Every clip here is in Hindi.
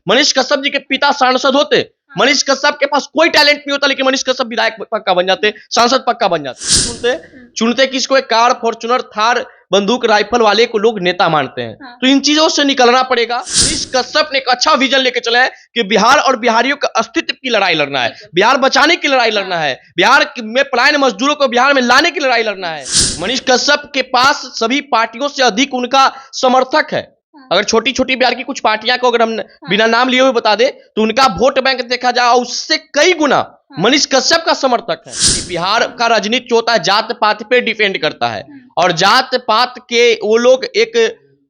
मनीष कश्यप जी के पिता सांसद होते, मनीष कश्यप के पास कोई टैलेंट नहीं होता, लेकिन मनीष कश्यप विधायक पक्का बन जाते, सांसद पक्का बन जाते। चुनते किसको? एक कार, फॉर्च्यूनर, थार, बंदूक, राइफल वाले को लोग नेता मानते हैं। तो इन चीजों से निकलना पड़ेगा। मनीष कश्यप ने एक अच्छा विजन लेके चले हैं कि बिहार और बिहारियों के अस्तित्व की लड़ाई लड़ना है, बिहार बचाने की लड़ाई लड़ना है, बिहार में पलायन मजदूरों को बिहार में लाने की लड़ाई लड़ना है। मनीष कश्यप के पास सभी पार्टियों से अधिक उनका समर्थक है। अगर छोटी छोटी बिहार की कुछ पार्टियां को अगर हम बिना नाम लिए हुए बता दे तो उनका वोट बैंक देखा जाए उससे कई गुना मनीष कश्यप का समर्थक है। बिहार का राजनीति जो होता है जात पात पे डिपेंड करता है, और जात पात के वो लोग एक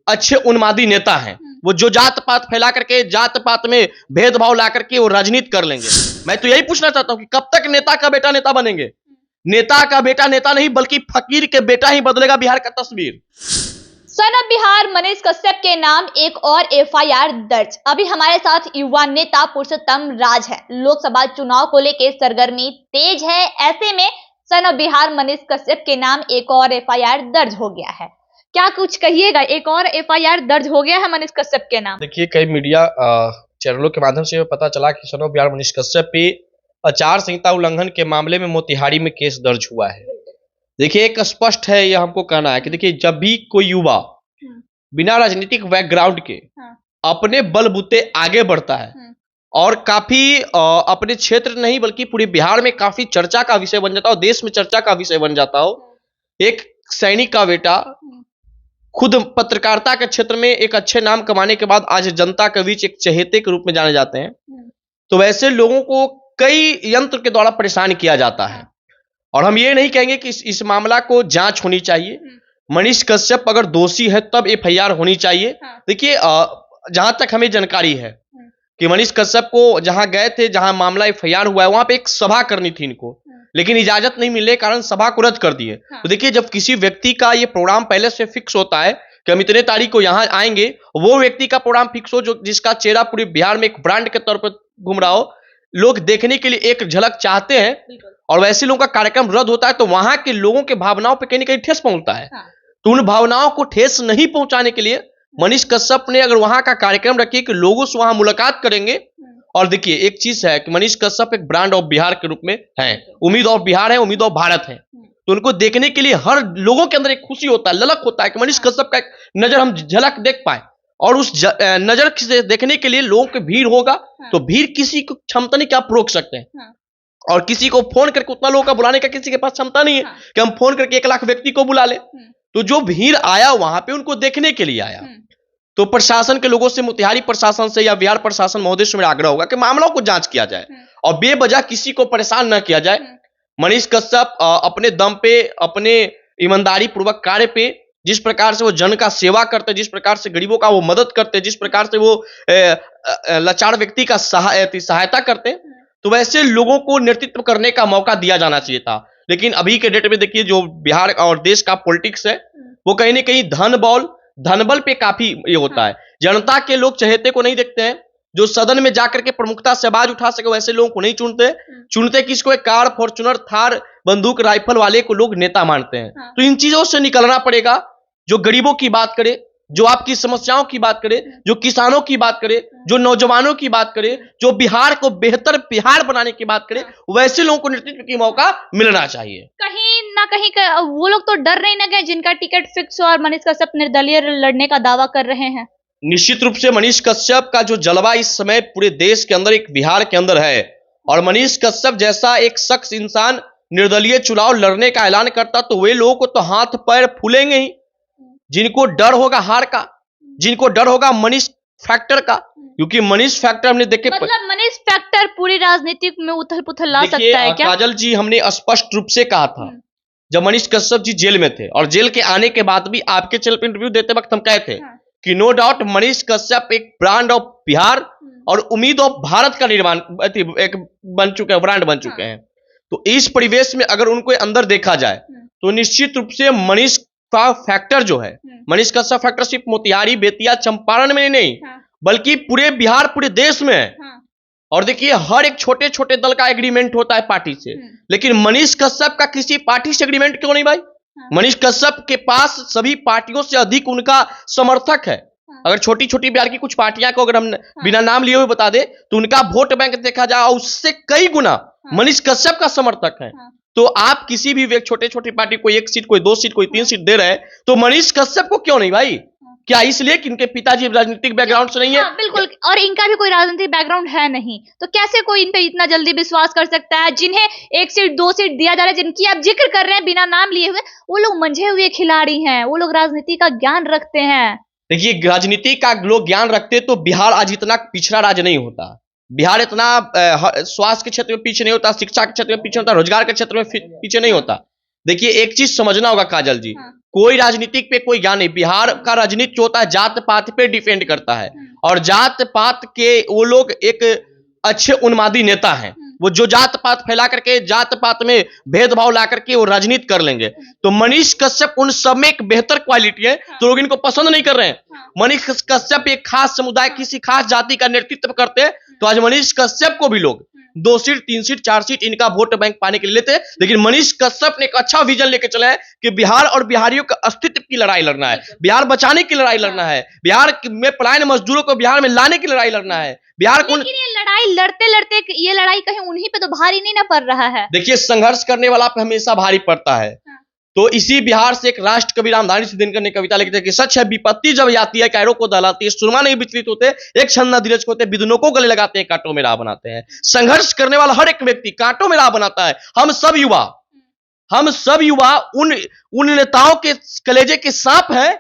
अच्छे उन्मादी नेता हैं। वो जो जात पात फैला करके जात पात में भेदभाव ला करके वो राजनीति कर लेंगे। मैं तो यही पूछना चाहता हूं कि कब तक नेता का बेटा नेता बनेंगे? नेता का बेटा नेता नहीं बल्कि फकीर के बेटा ही बदलेगा बिहार का तस्वीर। सन ऑफ बिहार मनीष कश्यप के नाम एक और एफआईआर दर्ज। अभी हमारे साथ युवा नेता पुरुषोत्तम राज है। लोकसभा चुनाव को लेकर सरगर्मी तेज है, ऐसे में सन ऑफ बिहार मनीष कश्यप के नाम एक और एफआईआर दर्ज हो गया है। क्या कुछ कहिएगा? एक और एफआईआर दर्ज हो गया है मनीष कश्यप के नाम। देखिए, कई मीडिया चैनलों के माध्यम से पता चला कि सन ऑफ बिहार मनीष कश्यप पे आचार संहिता उल्लंघन के मामले में मोतिहारी में केस दर्ज हुआ है। देखिए, एक स्पष्ट है, यह हमको कहना है कि देखिए, जब भी कोई युवा बिना राजनीतिक बैकग्राउंड के अपने बलबूते आगे बढ़ता है और काफी अपने क्षेत्र नहीं बल्कि पूरे बिहार में काफी चर्चा का विषय बन जाता हो, देश में चर्चा का विषय बन जाता हो। एक सैनिक का बेटा खुद पत्रकारिता के क्षेत्र में एक अच्छे नाम कमाने के बाद आज जनता के बीच एक चहेते के रूप में जाने जाते हैं। तो वैसे लोगों को कई यंत्र के द्वारा परेशान किया जाता है, और हम ये नहीं कहेंगे कि इस मामला को जांच होनी चाहिए। मनीष कश्यप अगर दोषी है तब एफआईआर होनी चाहिए। देखिए, जहां तक हमें जानकारी है कि मनीष कश्यप को जहां गए थे, जहां मामला एफआईआर हुआ है, वहां पे एक सभा करनी थी इनको, लेकिन इजाजत नहीं मिलने के कारण सभा को रद्द कर दिए। तो देखिए, जब किसी व्यक्ति का ये प्रोग्राम पहले से फिक्स होता है कि हम इतने तारीख को यहाँ आएंगे, वो व्यक्ति का प्रोग्राम फिक्स हो जो जिसका चेहरा पूरे बिहार में एक ब्रांड के तौर पर घूम रहा हो, लोग देखने के लिए एक झलक चाहते हैं, और वैसे लोगों का कार्यक्रम रद्द होता है तो वहां के लोगों के भावनाओं पर कहीं ना कहीं ठेस पहुंचता है। तो उन भावनाओं को ठेस नहीं पहुंचाने के लिए मनीष कश्यप ने अगर वहां का कार्यक्रम रखिए कि लोगों से वहां मुलाकात करेंगे। और देखिए, एक चीज है कि मनीष कश्यप एक ब्रांड ऑफ बिहार के रूप में है, उम्मीद ऑफ बिहार है, उम्मीद ऑफ भारत है। तो उनको देखने के लिए हर लोगों के अंदर एक खुशी होता है, ललक होता है कि मनीष कश्यप का एक नजर हम झलक देख पाए, और उस नजर से देखने के लिए लोगों की भीड़ होगा। तो भीड़ किसी को क्षमता नहीं कि आप रोक सकते हैं, और किसी को फोन करके उतना लोगों का बुलाने का किसी के पास क्षमता नहीं है कि हम फोन करके 1 लाख व्यक्ति को बुला ले। तो जो भीड़ आया वहां पे उनको देखने के लिए आया। तो प्रशासन के लोगों से, मोतिहारी प्रशासन से या बिहार प्रशासन महोदय से मेरा आग्रह होगा कि मामलों को जांच किया जाए और बेवजह किसी को परेशान न किया जाए। मनीष कश्यप अपने दम पे, अपने ईमानदारी पूर्वक कार्य पे, जिस प्रकार से वो जन का सेवा करते, जिस प्रकार से गरीबों का वो मदद करते, जिस प्रकार से वो लाचार व्यक्ति का सहायता करते, तो वैसे लोगों को नेतृत्व करने का मौका दिया जाना चाहिए था। लेकिन अभी के डेट में देखिए, जो बिहार और देश का पॉलिटिक्स है वो कहीं ना कहीं धनबल पे काफी ये होता है। जनता के लोग चहेते को नहीं देखते हैं, जो सदन में जाकर के प्रमुखता से आवाज उठा सके वैसे लोगों को नहीं चुनते किसको? एक कार, फॉर्च्यूनर, थार, बंदूक, राइफल वाले को लोग नेता मानते हैं। तो इन चीजों से निकलना पड़ेगा। जो गरीबों की बात करे, जो आपकी समस्याओं की बात करे, जो किसानों की बात करे, जो नौजवानों की बात करे, जो बिहार को बेहतर बिहार बनाने की बात करे, वैसे लोगों को नेतृत्व की मौका मिलना चाहिए। कहीं ना कहीं वो लोग तो डर नहीं ना गए जिनका टिकट फिक्स हो और मनीष कश्यप निर्दलीय लड़ने का दावा कर रहे हैं? निश्चित रूप से मनीष कश्यप का जो जलवा इस समय पूरे देश के अंदर, एक बिहार के अंदर है, और मनीष कश्यप जैसा एक शख्स इंसान निर्दलीय चुनाव लड़ने का ऐलान करता तो वे लोगों को तो हाथ पैर फूलेंगे ही, जिनको डर होगा हार का, जिनको डर होगा मनीष फैक्टर का, क्योंकि मनीष फैक्टर हमने देखे, मतलब मनीष फैक्टर पूरी राजनीति में उथल पुथल ला सकता है क्या? काजल जी, हमने स्पष्ट रूप से कहा था जब मनीष कश्यप जी जेल में थे, और जेल के आने के बाद भी आपके चैनल पर इंटरव्यू देते वक्त हम कहे थे कि नो डाउट मनीष कश्यप एक ब्रांड ऑफ बिहार और उम्मीद ऑफ भारत का निर्माण एक बन चुके हैं, ब्रांड बन चुके हैं। तो इस परिवेश में अगर उनको अंदर देखा जाए तो निश्चित रूप से मनीष का फैक्टर जो है, मनीष कश्यप फैक्टर सिर्फ मोतिहारी, बेतिया, चंपारण में नहीं बल्कि पूरे बिहार, पूरे देश में है। और देखिए, हर एक छोटे छोटे दल का एग्रीमेंट होता है पार्टी से, लेकिन मनीष कश्यप का किसी पार्टी से एग्रीमेंट क्यों नहीं भाई? मनीष कश्यप के पास सभी पार्टियों से अधिक उनका समर्थक है। अगर छोटी छोटी बिहार की कुछ पार्टियां को अगर हम बिना नाम लिए हुए बता दे तो उनका वोट बैंक देखा जाए उससे कई गुना मनीष कश्यप का समर्थक है। तो आप किसी भी छोटे छोटी पार्टी को 1 सीट, कोई 2 सीट, कोई 3 सीट दे रहे हैं तो मनीष कश्यप को क्यों नहीं भाई? क्या इसलिए कि इनके पिताजी राजनीतिक बैकग्राउंड से नहीं है? बिल्कुल, और इनका भी कोई राजनीतिक बैकग्राउंड है नहीं, तो कैसे कोई इन पे इतना जल्दी विश्वास कर सकता है? जिन्हें 1 सीट 2 सीट दिया जा रहा है, जिनकी आप जिक्र कर रहे हैं बिना नाम लिए हुए, वो लोग मंझे हुए खिलाड़ी हैं, वो लोग राजनीति का ज्ञान रखते हैं। देखिए, राजनीति का लोग ज्ञान रखते तो बिहार आज इतना पिछड़ा राज्य नहीं होता। बिहार इतना स्वास्थ्य के क्षेत्र में पीछे नहीं होता, शिक्षा के क्षेत्र में पीछे होता, रोजगार के क्षेत्र में पीछे नहीं होता। देखिए, एक चीज समझना होगा काजल जी, कोई राजनीतिक पे कोई ज्ञान नहीं। बिहार का राजनीति जो होता है जात पात पे डिपेंड करता है, और जात पात के वो लोग एक अच्छे उन्मादी नेता हैं। वो जो जात पात फैला करके जात पात में भेदभाव ला करके वो राजनीति कर लेंगे। तो मनीष कश्यप उन सब में एक बेहतर क्वालिटी है, तो लोग इनको पसंद नहीं कर रहे हैं। मनीष कश्यप एक खास समुदाय, किसी खास जाति का नेतृत्व करते हैं, तो आज मनीष कश्यप को भी लोग 2 सीट, 3 सीट, 4 सीट इनका वोट बैंक पाने के लिए लेते हैं। लेकिन मनीष कश्यप ने एक अच्छा विजन लेके चला है कि बिहार और बिहारियों का अस्तित्व की लड़ाई लड़ना है, बिहार बचाने की लड़ाई लड़ना है, बिहार में पलायन मजदूरों को बिहार में लाने की लड़ाई लड़ना है। बिहार को लेकिन ये लड़ाई लड़ते लड़ते ये लड़ाई कहीं उन्हीं पे तो भारी नहीं ना पड़ रहा है? देखिए, संघर्ष करने वाला पे हमेशा भारी पड़ता है। तो इसी बिहार से एक राष्ट्र कवि रामधारी सिंह ने कविता लिखी थी कि सच है विपत्ति जब आती है कैरों को दहलाती है, सुरमा नहीं विचलित होते, एक क्षण न धीरज होते, विदुनों को गले लगाते हैं, कांटों में राह बनाते हैं। संघर्ष करने वाला हर एक व्यक्ति कांटों में राह बनाता है। हम सब युवा उन नेताओं के कलेजे के सांप हैं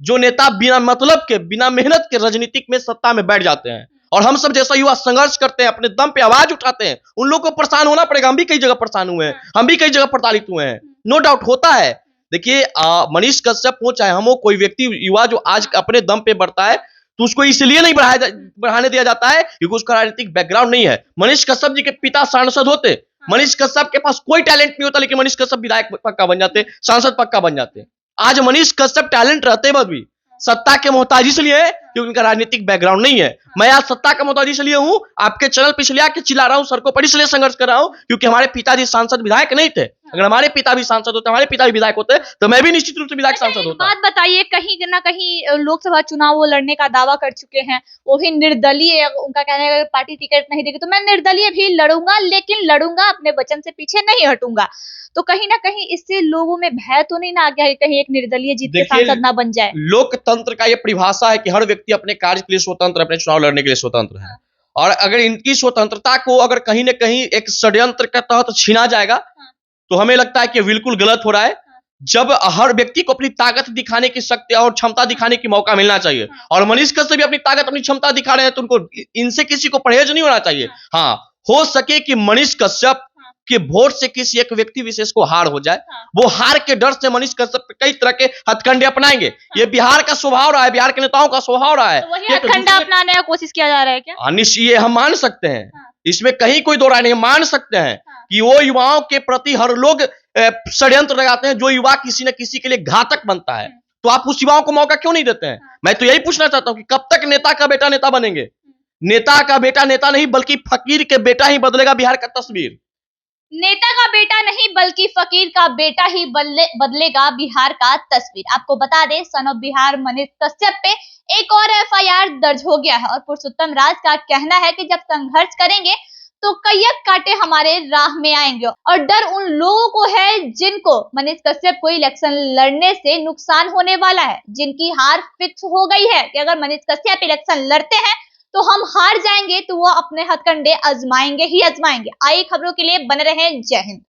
जो नेता बिना मतलब के, बिना मेहनत के राजनीतिक में सत्ता में बैठ जाते हैं। और हम सब जैसा युवा संघर्ष करते हैं, अपने दम पे आवाज उठाते हैं। उन लोगों को परेशान होना पड़ेगा, हम भी कई जगह परेशान हुए हैं, हम भी कई जगह प्रताड़ित हुए हैं, नो डाउट होता है। देखिए, मनीष कश्यप हो चाहे हम हो, कोई व्यक्ति युवा जो आज अपने दम पे बढ़ता है तो उसको इसलिए नहीं बढ़ाने दिया जाता है क्योंकि उसका राजनीतिक बैकग्राउंड नहीं है। मनीष कश्यप जी के पिता सांसद होते, मनीष कश्यप के पास कोई टैलेंट नहीं होता, लेकिन मनीष कश्यप विधायक पक्का बन जाते, सांसद पक्का बन जाते। आज मनीष कश्यप टैलेंट रहते बाद भी सत्ता के मोहताज इसलिए है क्योंकि उनका राजनीतिक बैकग्राउंड नहीं है। मैं आज सत्ता का मोहताज इसलिए हूं, आपके चैनल पे इसलिए आके चिल्ला रहा हूं, सड़कों पर इसलिए संघर्ष कर रहा हूं क्योंकि हमारे पिताजी सांसद विधायक नहीं थे। अगर हमारे पिता भी सांसद होते, हमारे पिता भी विधायक होते, तो मैं भी निश्चित रूप से विधायक सांसद होता। बात बताइए, कहीं ना कहीं लोकसभा चुनाव वो लड़ने का दावा कर चुके हैं, वो भी निर्दलीय। उनका कहना है अगर पार्टी टिकट नहीं देगी तो मैं निर्दलीय भी लड़ूंगा, लेकिन लड़ूंगा, अपने वचन से पीछे नहीं हटूंगा। तो कहीं ना कहीं इससे लोगों में भय तो नहीं ना आ गया कहीं एक निर्दलीय जीत के सांसद ना बन जाए? लोकतंत्र का यह परिभाषा है कि हर व्यक्ति अपने कार्य के लिए स्वतंत्र, अपने चुनाव लड़ने के लिए स्वतंत्र है। और अगर इनकी स्वतंत्रता को अगर कहीं न कहीं एक षड्यंत्र के तहत छीना जाएगा तो हमें लगता है कि बिल्कुल गलत हो रहा है। जब हर व्यक्ति को अपनी ताकत दिखाने की शक्ति और क्षमता दिखाने की मौका मिलना चाहिए, और मनीष कश्यप भी अपनी ताकत, अपनी क्षमता दिखा रहे हैं, तो उनको इनसे किसी को परहेज नहीं होना चाहिए। हाँ, हो सके कि मनीष कश्यप के वोट से किसी एक व्यक्ति विशेष को हार हो जाए, वो हार के डर से मनीष कश्यप कई तरह के हथकंडे अपनाएंगे। ये बिहार का स्वभाव रहा है, बिहार के नेताओं का स्वभाव रहा है। तो वही हथकंडा अपनाने का कोशिश किया जा रहा है क्या? ये हम मान सकते हैं, इसमें कहीं कोई दो राय नहीं, मान सकते हैं कि वो युवाओं के प्रति हर लोग षड्यंत्र लगाते हैं। जो युवा किसी न किसी के लिए घातक बनता है, तो आप उस युवाओं को मौका क्यों नहीं देते हैं? मैं तो यही पूछना चाहता हूं कि कब तक नेता का बेटा नेता बनेंगे? नेता का बेटा नेता नहीं बल्कि फकीर के बेटा ही बदलेगा बिहार का तस्वीर। नेता का बेटा नहीं बल्कि फकीर का बेटा ही बदलेगा बिहार का तस्वीर। आपको बता दें, सन ऑफ बिहार मनीष कश्यप पे एक और FIR दर्ज हो गया है, और पुरुषोत्तम राज का कहना है कि जब संघर्ष करेंगे तो कैयक कांटे हमारे राह में आएंगे। और डर उन लोगों को है जिनको मनीष कश्यप को इलेक्शन लड़ने से नुकसान होने वाला है, जिनकी हार फिक्स हो गई है कि अगर मनीष कश्यप इलेक्शन लड़ते हैं तो हम हार जाएंगे, तो वो अपने हथकंडे आजमाएंगे ही आजमाएंगे। आई खबरों के लिए बने रहें। जय हिंद।